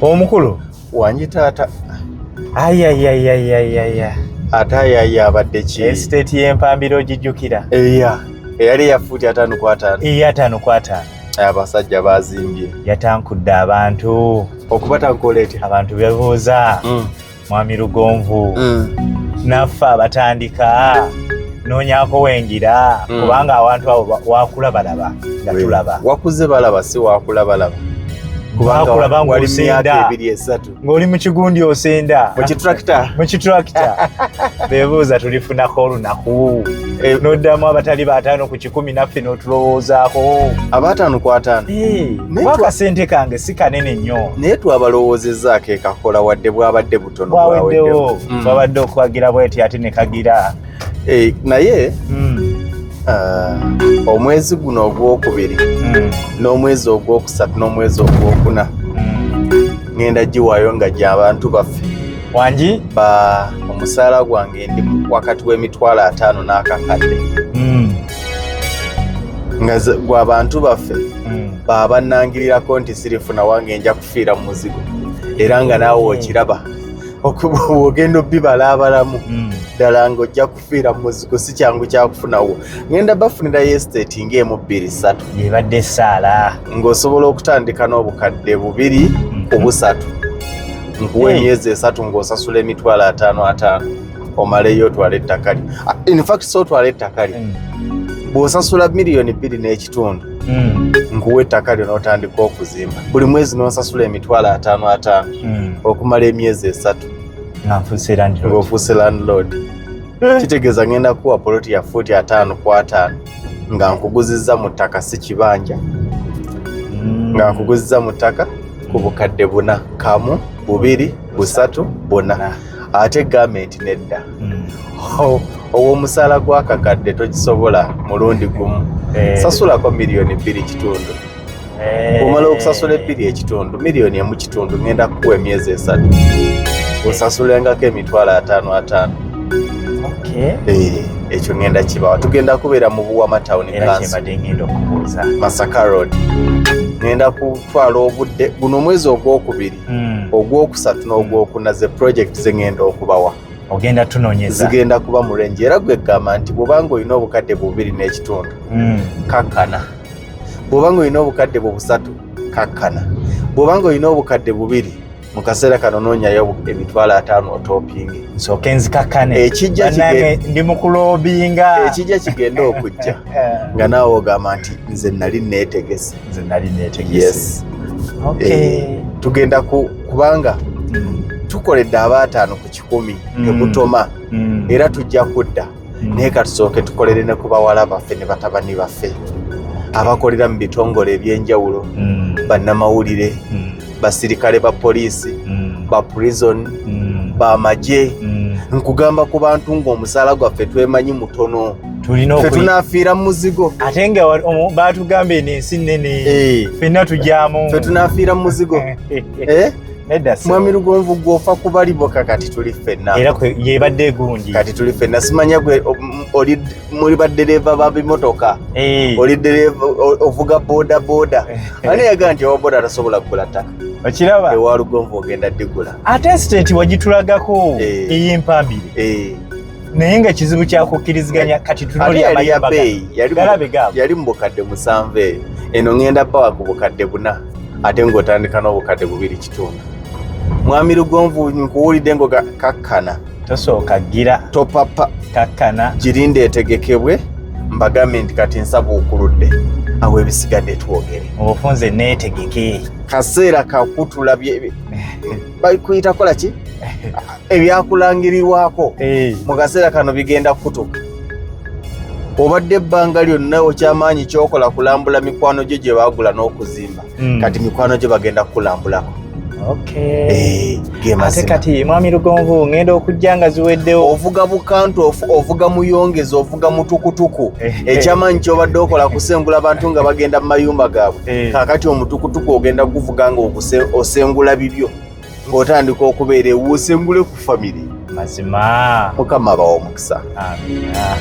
Omukulu wanji taata ayayayayayaya ate yayi abadde ki estate y'empambiro gijjukira eyali yafuuti 5/5 5/5 abasajja bazimbye yatankudde abantu okubatankola eti abantu bebuuza mwami Lugonvu naffe abatandika noonyako wengira kubanga abantu abo wakula balaba nga tulaba wakuze balaba si wakula balaba kubanga wali myaka 2-3 ng'oli mu kigundi osenda mu kitrakita bebuuza tulifunako olunaku n'oddamu abatali bataano ku 10 naffe n'otulowoozaako aba5/5 akasente kange si kanene nnyo naye twabalowoozezzaako ekakola wadde bwabadde butono bwaweddewo bwabadde okwagira bweti ate ne kagira naye omwezi guno ogwokubiri n'omwezi ogwokusatu n'omwezi ogwokuna ngenda giwaayo nga gy'abantu baffe wangi omusaala gwange ndi wakati w'emitwalo 5 n'akakadde nga gw'abantu baffe baabannangirirako nti sirifuna wange nja kufiira mu muzigo era nga naawe okiraba ogenda obbibalaabalamu ddala ng'ojja kufiira mu muzigo si kyangu kyakufunawo ngenda bafunirayo estate ng'emu 2-3 yebadde essaala ng'osobola okutandika n'obukadde 2 ku 3 nkuwa emyezi 3 ng'osasula emitwalo 5/5 omaleyo otwala ettaka lyo in fact so otwala ettaka lyo bw'osasula miliyoni 2.5 nkuwa ettaka lyo n'otandika okuzimba buli mwezi n'osasula emitwalo 5/5 okumala emyezi 3 ng'ofuuse landlord kitegeeza ngenda kuwa poloti ya 5/5 nga nkuguzizza mu ttaka si kibanja nga nkuguzizza mu ttaka ku bukadde 4 1 2 3 4 ate gavumenti nedda ow'omusaala gw'akakadde togisobola mulundi gumu sasulako miliyoni 2.5 omala okusasula 2.5 miliyoni 1.5 ngenda kukuwa emyezi 3 osasulengako emitwalo 5/5 ekyo ngenda kibawa tugenda kubeera mu Buwama Town Masaka Road ngenda kutwala obudde guno omwezi ogwokubiri ogwokusatu n'ogwokuna ze project zengenda okubawa ogenda tunoonyeza zigenda kuba mu range era gwegamba nti bw'obanga olina obukadde 2.5 kakkana bw'obanga olina obukadde 3 kakkana bw'obanga olina obukadde 2 mu kaseera kano noonyayo emitwalo 5 otopingi nsooke nzikakkane ndi mu kuloobinga ekijja kigenda okujja nga naawe ogamba nti nze nali neetegese yes tugenda kubanga tukoledde aba5 ku 10 tebutoma era tujja kudda naye katusooke tukolere ne ku bawala baffe ne batabani baffe abakolera mu bitongole eby'enjawulo bannamawulire basirikale ba poliisi ba prison bamagye nkugamba ku bantu ng'omusaala gwaffe twemanyi mutono ffe tunaafiira mu muzigo ate nga baatugambye n'ensi nnene ffenna tujyamu ffe tunaafiira mu muzigo mwami Lugonvu gw'ofa kubalibo kakati tuli ffenna era yebadde egungi kati tuli ffenna simanya gwe muli baddereeva babimotoka oli ddereeva ovuga booda ani yagaa nti owa booda tasobola kugula ttaka okiraba ewa Lugonvu ogenda digula ate estate wagitulagako ey'empambire naye nga kizibu kyakukkiriziganya kati tunoli amayambaga yali mu bukadde 7 eno ngenda bawa ku bukadde 4 ate ng'otandika n'obukadde 2.5 mwami Lugonvu nkuwulidde ngo kakkana tosooka gira topapa kakkana girinde etegekebwe mbagambe nti kati nsaba okuludde awo ebisigadde twogere obufunze neetegeke kaseera kakutula bakuyita kola ki ebyakulangirirwako mu kaseera kano bigenda kutuka obadde ebbanga lyonna okyamaanyi kyokola kulambula mikwano gye gye baagula n'okuzimba kati mikwano gye bagenda kukulambulako ate kati mwami Lugonvu ngenda okujja nga ziweddewo ovuga bukantu ovuga muyongezi ovuga mutukutuku ekyamaanyi kyobadde okola kusengula abantu nga bagenda mu mayumba gaabwe kaakati omutukutuku ogenda kuvuga nga osengula bibyo ng'otandika okubeera ewuusengule ku famire mazima Mukama abawa omukisa amina